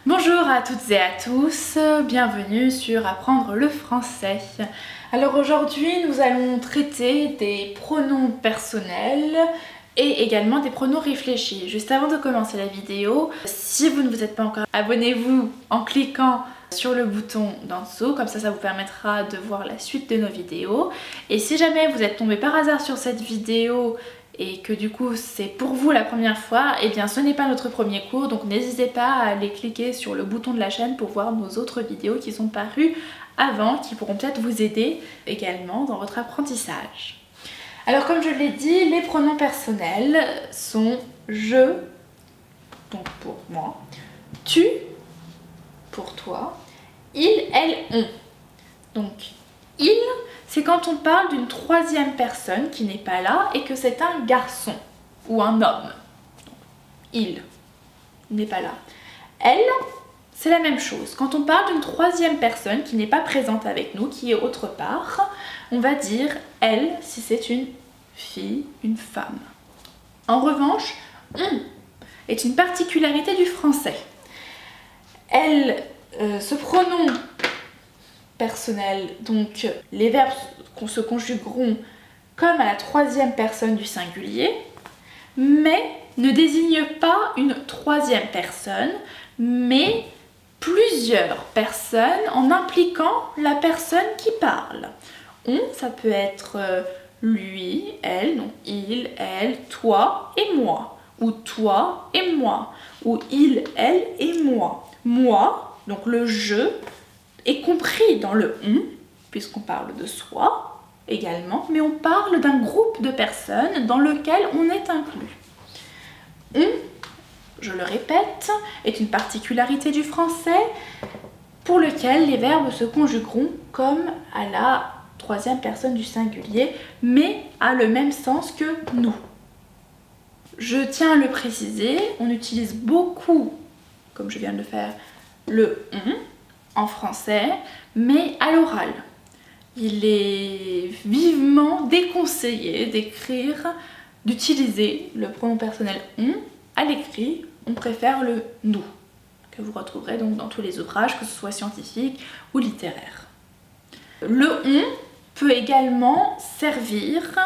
Bonjour à toutes et à tous, bienvenue sur Apprendre le français. Alors aujourd'hui nous allons traiter des pronoms personnels et également des pronoms réfléchis. Juste avant de commencer la vidéo, si vous ne vous êtes pas encore, abonnez-vous en cliquant sur le bouton d'en dessous, comme ça vous permettra de voir la suite de nos vidéos. Et si jamais vous êtes tombé par hasard sur cette vidéo et que du coup c'est pour vous la première fois, et bien ce n'est pas notre premier cours, donc n'hésitez pas à aller cliquer sur le bouton de la chaîne pour voir nos autres vidéos qui sont parues avant, qui pourront peut-être vous aider également dans votre apprentissage. Alors comme je l'ai dit, les pronoms personnels sont je, donc pour moi, tu, pour toi, il, elle, on. Donc il, c'est quand on parle d'une troisième personne qui n'est pas là et que c'est un garçon ou un homme. Il n'est pas là. Elle, c'est la même chose. Quand on parle d'une troisième personne qui n'est pas présente avec nous, qui est autre part, on va dire elle si c'est une fille, une femme. En revanche, on est une particularité du français. Elle, ce pronom personnel, donc les verbes se conjugueront comme à la troisième personne du singulier, mais ne désigne pas une troisième personne, mais plusieurs personnes en impliquant la personne qui parle. On, ça peut être lui, elle, donc il, elle, toi et moi, ou toi et moi, ou il, elle et moi. Moi, donc le je, est compris dans le on, puisqu'on parle de soi également, mais on parle d'un groupe de personnes dans lequel on est inclus. On, je le répète, est une particularité du français pour lequel les verbes se conjugueront comme à la troisième personne du singulier, mais a le même sens que nous. Je tiens à le préciser, on utilise beaucoup, comme je viens de le faire, le on en français, mais à l'oral. Il est vivement déconseillé d'utiliser le pronom personnel on à l'écrit. On préfère le nous, que vous retrouverez donc dans tous les ouvrages, que ce soit scientifiques ou littéraires. Le on peut également servir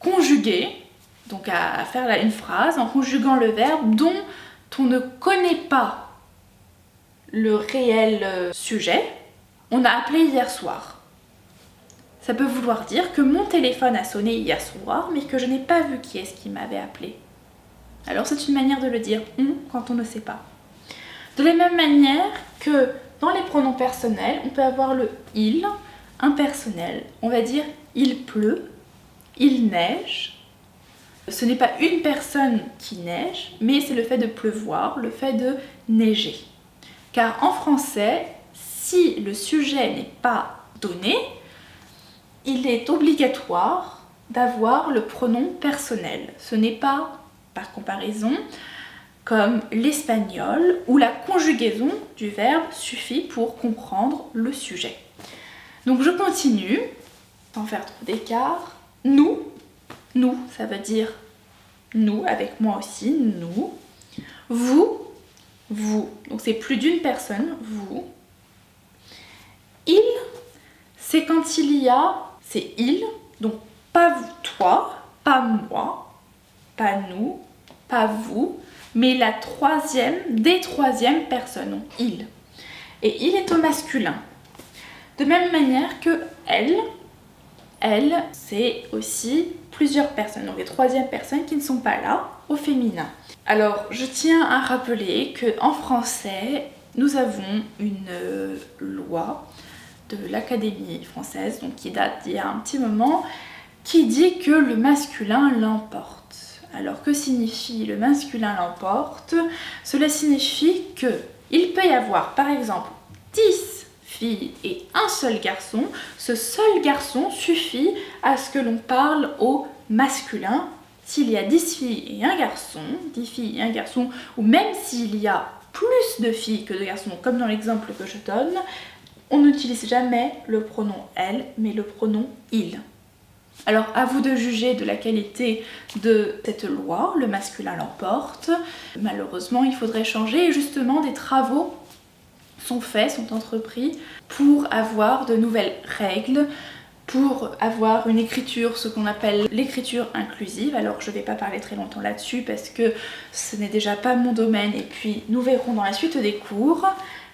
conjugué, donc à faire une phrase en conjuguant le verbe dont on ne connaît pas le réel sujet. On a appelé hier soir. Ça peut vouloir dire que mon téléphone a sonné hier soir, mais que je n'ai pas vu qui est-ce qui m'avait appelé. Alors c'est une manière de le dire on quand on ne sait pas. De la même manière que dans les pronoms personnels, on peut avoir le il impersonnel. On va dire il pleut, il neige. Ce n'est pas une personne qui neige, mais c'est le fait de pleuvoir, le fait de neiger. Car en français, si le sujet n'est pas donné, il est obligatoire d'avoir le pronom personnel. Ce n'est pas, par comparaison, comme l'espagnol où la conjugaison du verbe suffit pour comprendre le sujet. Donc je continue, sans faire trop d'écart. Nous, ça veut dire nous, avec moi aussi, nous. Vous, donc c'est plus d'une personne, vous. Il, c'est quand il y a, c'est il, donc pas vous, toi, pas moi, pas nous, pas vous, mais la troisième, des troisièmes personnes, donc il. Et il est au masculin. De même manière que elle, c'est aussi plusieurs personnes, donc les troisièmes personnes qui ne sont pas là, au féminin. Alors, je tiens à rappeler qu'en français, nous avons une loi de l'Académie française, donc qui date d'il y a un petit moment, qui dit que le masculin l'emporte. Alors, que signifie le masculin l'emporte? Cela signifie qu'il peut y avoir, par exemple, 10 filles et un seul garçon. Ce seul garçon suffit à ce que l'on parle au masculin. S'il y a 10 filles et un garçon, 10 filles et un garçon, ou même s'il y a plus de filles que de garçons, comme dans l'exemple que je donne, on n'utilise jamais le pronom elle, mais le pronom il. Alors à vous de juger de la qualité de cette loi, le masculin l'emporte. Malheureusement, il faudrait changer et justement des travaux sont faits, sont entrepris pour avoir de nouvelles règles, pour avoir une écriture, ce qu'on appelle l'écriture inclusive. Alors je ne vais pas parler très longtemps là-dessus parce que ce n'est déjà pas mon domaine et puis nous verrons dans la suite des cours.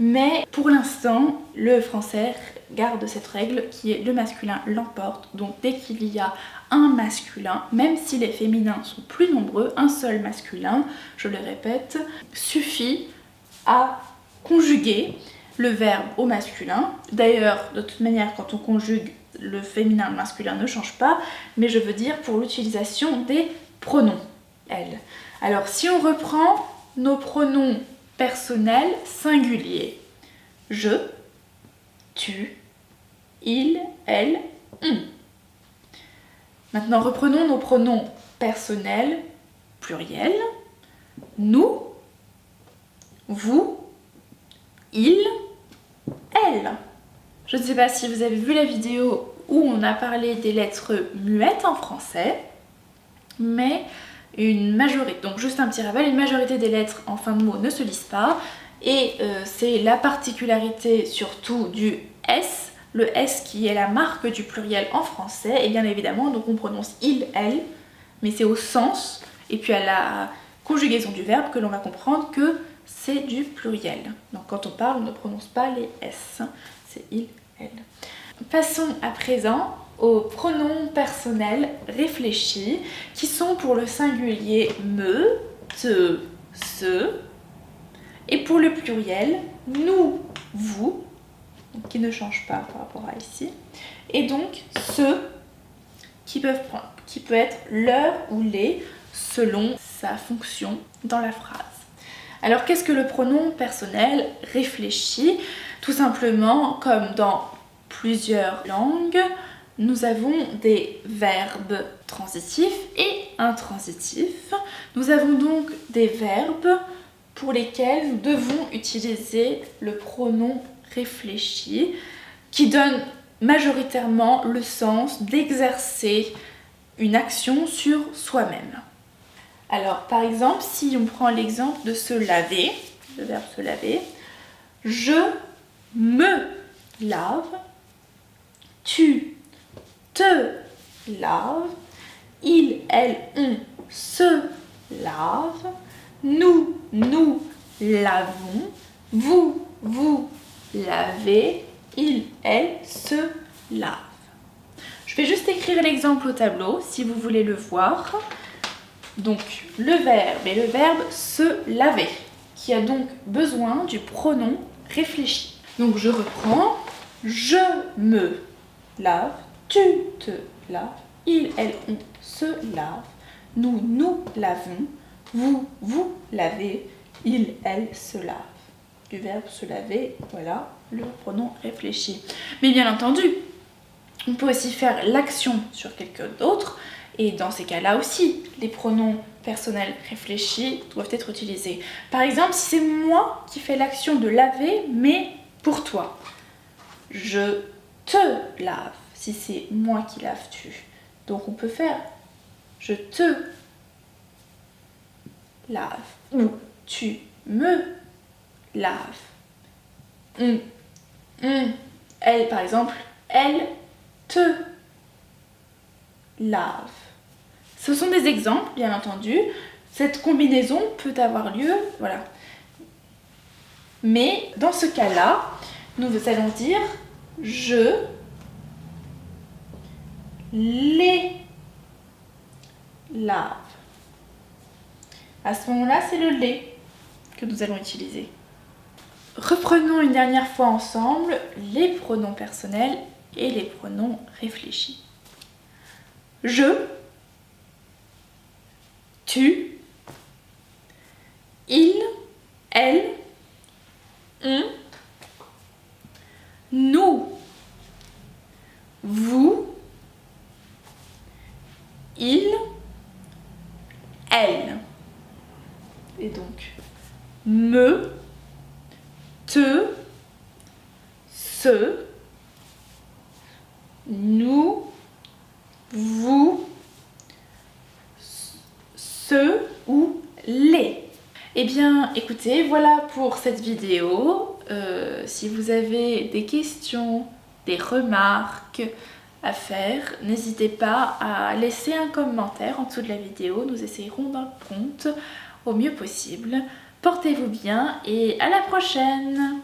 Mais pour l'instant, le français garde cette règle qui est le masculin l'emporte. Donc dès qu'il y a un masculin, même si les féminins sont plus nombreux, un seul masculin, je le répète, suffit à conjuguer le verbe au masculin. D'ailleurs, de toute manière, quand on conjugue, le féminin et le masculin ne change pas, mais je veux dire pour l'utilisation des pronoms, elle. Alors si on reprend nos pronoms personnels singuliers, je, tu, il, elle, on. Maintenant reprenons nos pronoms personnels pluriels, nous, vous, il, elle. Je ne sais pas si vous avez vu la vidéo où on a parlé des lettres muettes en français, mais une majorité, donc juste un petit rappel, une majorité des lettres en fin de mot ne se lisent pas et c'est la particularité surtout du S, le S qui est la marque du pluriel en français et bien évidemment donc on prononce il, elle, mais c'est au sens et puis à la conjugaison du verbe que l'on va comprendre que c'est du pluriel. Donc quand on parle on ne prononce pas les S, c'est il, elle. Passons à présent aux pronoms personnels réfléchis qui sont pour le singulier me, te, ce et pour le pluriel nous, vous, donc qui ne change pas par rapport à ici, et donc ce qui peut être leur ou les selon sa fonction dans la phrase. Alors qu'est-ce que le pronom personnel réfléchi? Tout simplement, comme dans plusieurs langues, nous avons des verbes transitifs et intransitifs. Nous avons donc des verbes pour lesquels nous devons utiliser le pronom réfléchi qui donne majoritairement le sens d'exercer une action sur soi-même. Alors par exemple, si on prend l'exemple de se laver, le verbe se laver, je me lave, tu te laves, il, elle, on se lave, nous lavons, vous lavez, il, elle se lave. Je vais juste écrire l'exemple au tableau si vous voulez le voir. Donc le verbe est le verbe se laver qui a donc besoin du pronom réfléchi. Donc je reprends, je me lave, tu te laves, il, elle, on se lave, nous lavons, vous lavez, il, elle se lave. Du verbe se laver, voilà le pronom réfléchi. Mais bien entendu, on peut aussi faire l'action sur quelqu'un d'autre et dans ces cas-là aussi, les pronoms personnels réfléchis doivent être utilisés. Par exemple, si c'est moi qui fais l'action de laver, mais pour toi, je te lave. Si c'est moi qui lave, tu. Donc on peut faire je te lave ou tu me laves. Elle, par exemple, elle te lave. Ce sont des exemples, bien entendu. Cette combinaison peut avoir lieu, voilà. Mais dans ce cas-là, nous allons dire je les lave. À ce moment-là, c'est le les que nous allons utiliser. Reprenons une dernière fois ensemble les pronoms personnels et les pronoms réfléchis. Je, tu, il, elle, on, nous, vous, il, elle. Et donc, me, te, ce, nous, vous, ce ou les. Eh bien écoutez, voilà pour cette vidéo. Si vous avez des questions, des remarques à faire, n'hésitez pas à laisser un commentaire en dessous de la vidéo. Nous essayerons d'en répondre au mieux possible. Portez-vous bien et à la prochaine!